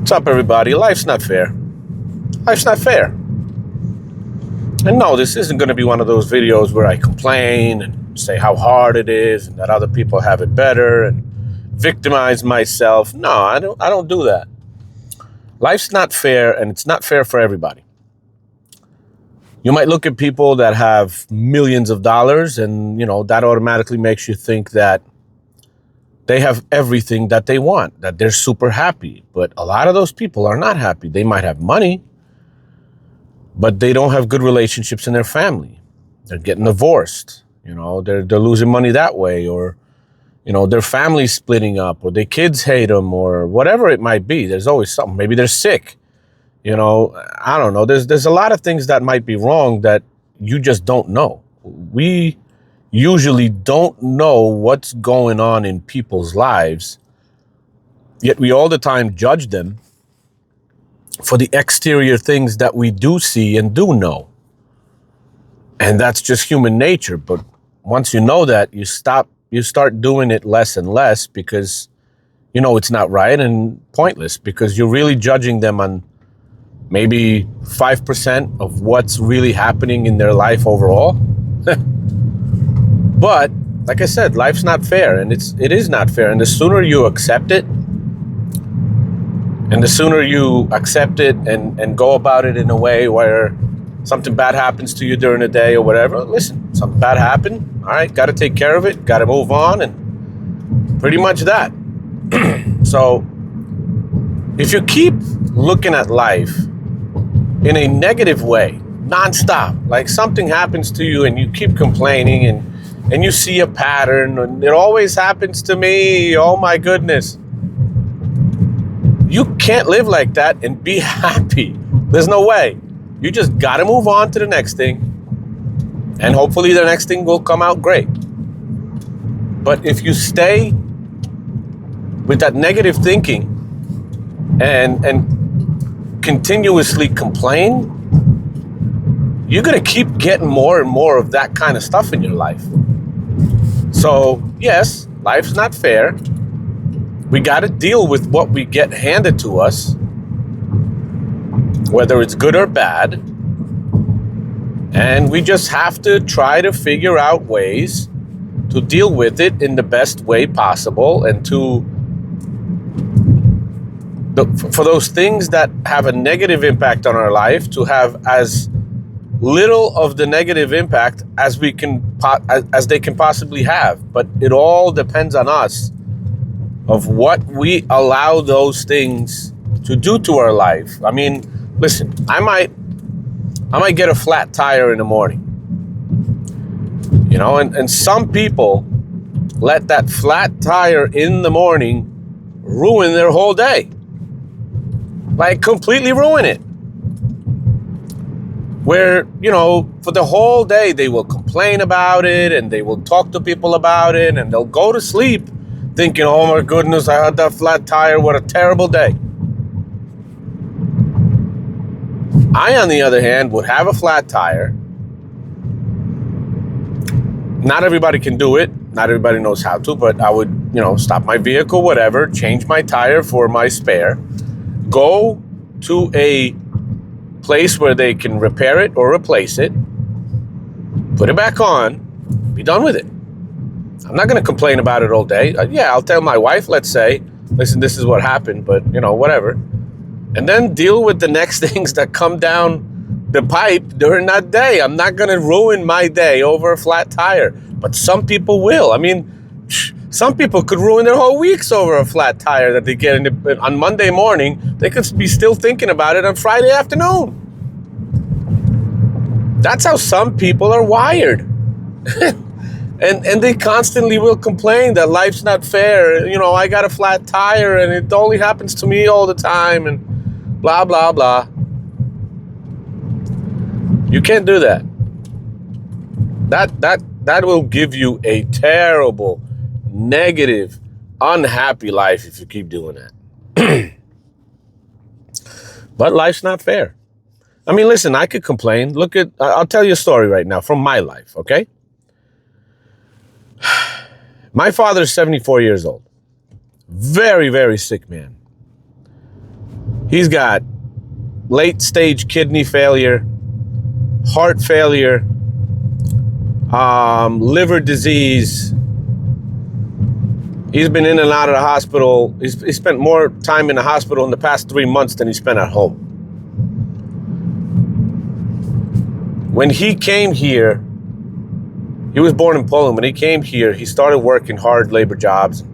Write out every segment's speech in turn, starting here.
What's up, everybody? Life's not fair. Life's not fair. And no, this isn't going to be one of those videos where I complain and say how hard it is and that other people have it better and victimize myself. No, I don't do that. Life's not fair, and it's not fair for everybody. You might look at people that have millions of dollars, and that automatically makes you think that they have everything that they want, that they're super happy. But a lot of those people are not happy. They might have money, but they don't have good relationships in their family. They're getting divorced. They're losing money that way, or their family's splitting up, or their kids hate them, or whatever it might be. There's always something. Maybe they're sick. I don't know. There's a lot of things that might be wrong that you just don't know. We usually don't know what's going on in people's lives, yet we all the time judge them for the exterior things that we do see and do know. And that's just human nature. But once you know that, you start doing it less and less because it's not right and pointless, because you're really judging them on maybe 5% of what's really happening in their life overall. But like I said, life's not fair, and it is not fair. And the sooner you accept it, and go about it in a way where something bad happens to you during the day or whatever, listen, something bad happened. All right, got to take care of it, got to move on, and pretty much that. So if you keep looking at life in a negative way, nonstop, like something happens to you and you keep complaining and you see a pattern, and it always happens to me, oh my goodness. You can't live like that and be happy. There's no way. You just got to move on to the next thing, and hopefully the next thing will come out great. But if you stay with that negative thinking and continuously complain, you're going to keep getting more and more of that kind of stuff in your life. So, yes, life's not fair. We got to deal with what we get handed to us, whether it's good or bad. And we just have to try to figure out ways to deal with it in the best way possible, and for those things that have a negative impact on our life to have as little of the negative impact as they can possibly have. But it all depends on us of what we allow those things to do to our life. I mean, listen, I might get a flat tire in the morning, and some people let that flat tire in the morning ruin their whole day. Like, completely ruin it. Where, for the whole day they will complain about it, and they will talk to people about it, and they'll go to sleep thinking, oh my goodness, I had that flat tire, what a terrible day. I, on the other hand, would have a flat tire. Not everybody can do it. Not everybody knows how to, but I would, stop my vehicle, whatever, change my tire for my spare, go to a place where they can repair it or replace it, put it back on, be done with it. I'm not going to complain about it all day. I'll tell my wife, let's say, listen, this is what happened, but, whatever. And then deal with the next things that come down the pipe during that day. I'm not going to ruin my day over a flat tire, but some people will. I mean, some people could ruin their whole weeks over a flat tire that they get on Monday morning. They could be still thinking about it on Friday afternoon. That's how some people are wired. And they constantly will complain that life's not fair. I got a flat tire and it only happens to me all the time, and blah, blah, blah. You can't do that. That will give you a terrible, negative, unhappy life if you keep doing that. But life's not fair. I mean, listen, I could complain. I'll tell you a story right now from my life, okay? My father's 74 years old. Very, very sick man. He's got late stage kidney failure, heart failure, liver disease. He's been in and out of the hospital. He spent more time in the hospital in the past 3 months than he spent at home. When he came here, he was born in Poland. When he came here, he started working hard labor jobs.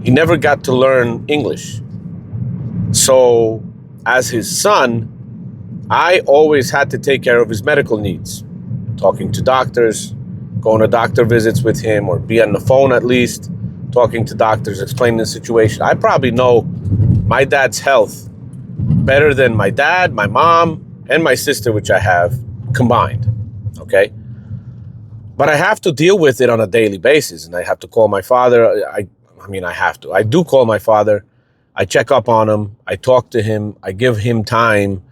He never got to learn English. So as his son, I always had to take care of his medical needs, talking to doctors, going to doctor visits with him, or be on the phone at least, talking to doctors, explaining the situation. I probably know my dad's health better than my dad, my mom, and my sister, which I have combined, okay? But I have to deal with it on a daily basis, and I have to call my father. I do call my father. I check up on him. I talk to him. I give him time.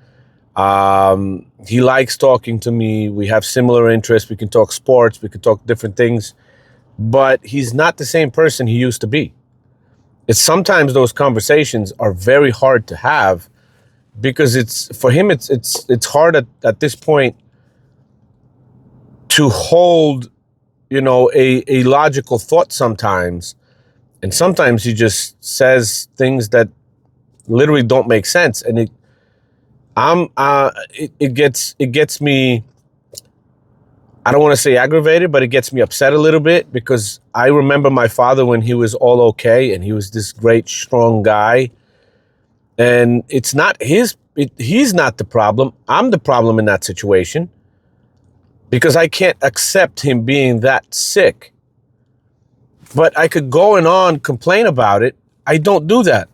He likes talking to me. We have similar interests. We can talk sports. We can talk different things. But he's not the same person he used to be. It's sometimes those conversations are very hard to have because it's hard at this point to hold, a logical thought sometimes. And sometimes he just says things that literally don't make sense. And it gets me, I don't want to say aggravated, but it gets me upset a little bit because I remember my father when he was all okay and he was this great, strong guy. And it's not he's not the problem. I'm the problem in that situation because I can't accept him being that sick. But I could go on, complain about it. I don't do that.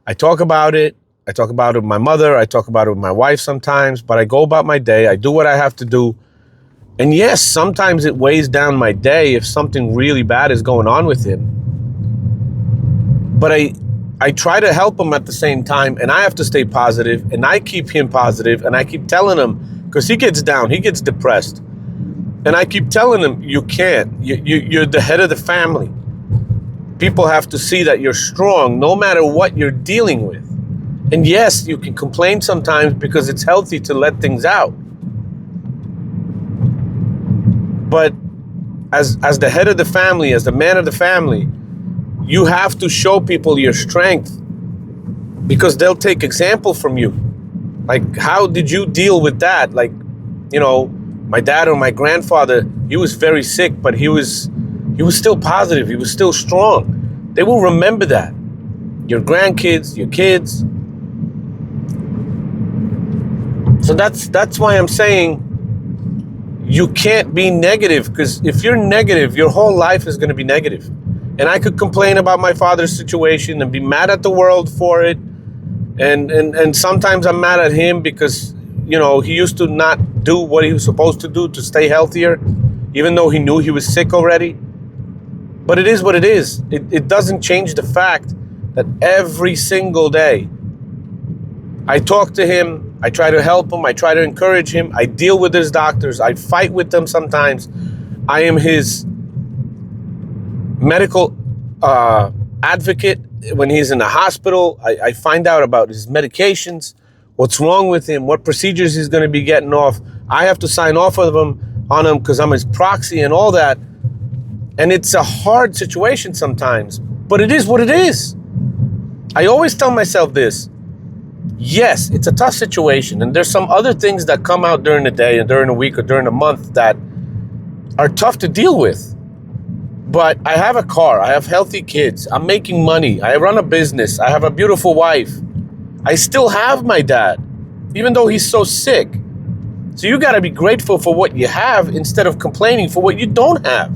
I talk about it. I talk about it with my mother. I talk about it with my wife sometimes, but I go about my day. I do what I have to do. And yes, sometimes it weighs down my day if something really bad is going on with him. But I try to help him at the same time, and I have to stay positive, and I keep him positive, and I keep telling him, because he gets down, he gets depressed. And I keep telling him, you can't. You're the head of the family. People have to see that you're strong no matter what you're dealing with. And yes, you can complain sometimes because it's healthy to let things out. But as the head of the family, as the man of the family, you have to show people your strength because they'll take example from you. Like, how did you deal with that? Like, my dad or my grandfather, he was very sick, but he was still positive. He was still strong. They will remember that. Your grandkids, your kids. So that's why I'm saying you can't be negative, because if you're negative, your whole life is going to be negative. And I could complain about my father's situation and be mad at the world for it. And sometimes I'm mad at him because, he used to not do what he was supposed to do to stay healthier, even though he knew he was sick already. But it is what it is. It doesn't change the fact that every single day I talk to him, I try to help him, I try to encourage him, I deal with his doctors, I fight with them sometimes. I am his medical advocate when he's in the hospital. I find out about his medications, what's wrong with him, what procedures he's going to be getting off. I have to sign off on him because I'm his proxy and all that. And it's a hard situation sometimes, but it is what it is. I always tell myself this. Yes, it's a tough situation, and there's some other things that come out during the day and during the week or during the month that are tough to deal with. But I have a car, I have healthy kids, I'm making money, I run a business, I have a beautiful wife. I still have my dad, even though he's so sick. So you got to be grateful for what you have instead of complaining for what you don't have.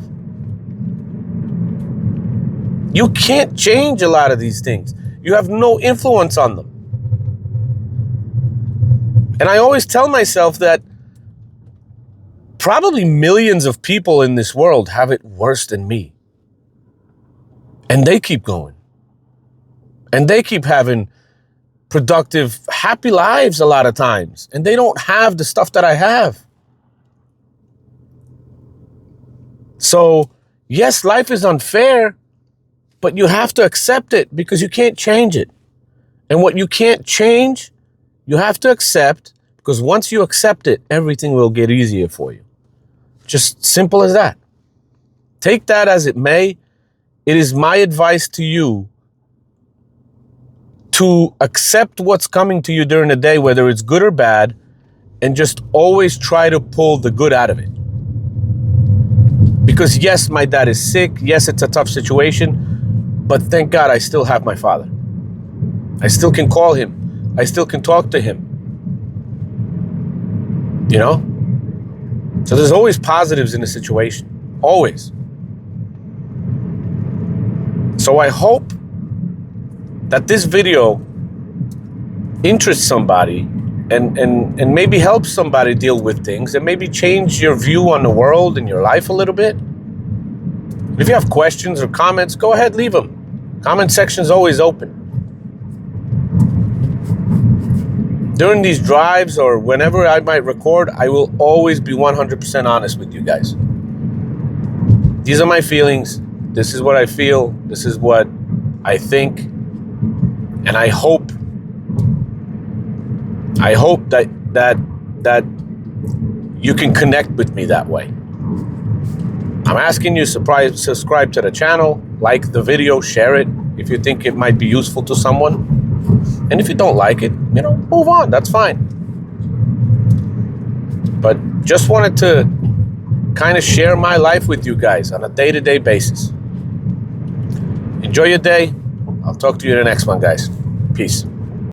You can't change a lot of these things. You have no influence on them. And I always tell myself that probably millions of people in this world have it worse than me. And they keep going. And they keep having productive, happy lives a lot of times. And they don't have the stuff that I have. So, yes, life is unfair, but you have to accept it because you can't change it. And what you can't change, you have to accept, because once you accept it, everything will get easier for you. Just simple as that. Take that as it may. It is my advice to you to accept what's coming to you during the day, whether it's good or bad, and just always try to pull the good out of it. Because yes, my dad is sick. Yes, it's a tough situation, but thank God I still have my father. I still can call him. I still can talk to him. You know? So there's always positives in the situation. Always. So I hope that this video interests somebody and maybe helps somebody deal with things and maybe change your view on the world and your life a little bit. If you have questions or comments, go ahead, leave them. Comment section is always open. During these drives or whenever I might record, I will always be 100% honest with you guys. These are my feelings. This is what I feel. This is what I think. And I hope that you can connect with me that way. I'm asking you to subscribe to the channel, like the video, share it if you think it might be useful to someone. And if you don't like it, move on. That's fine. But just wanted to kind of share my life with you guys on a day-to-day basis. Enjoy your day. I'll talk to you in the next one, guys. Peace.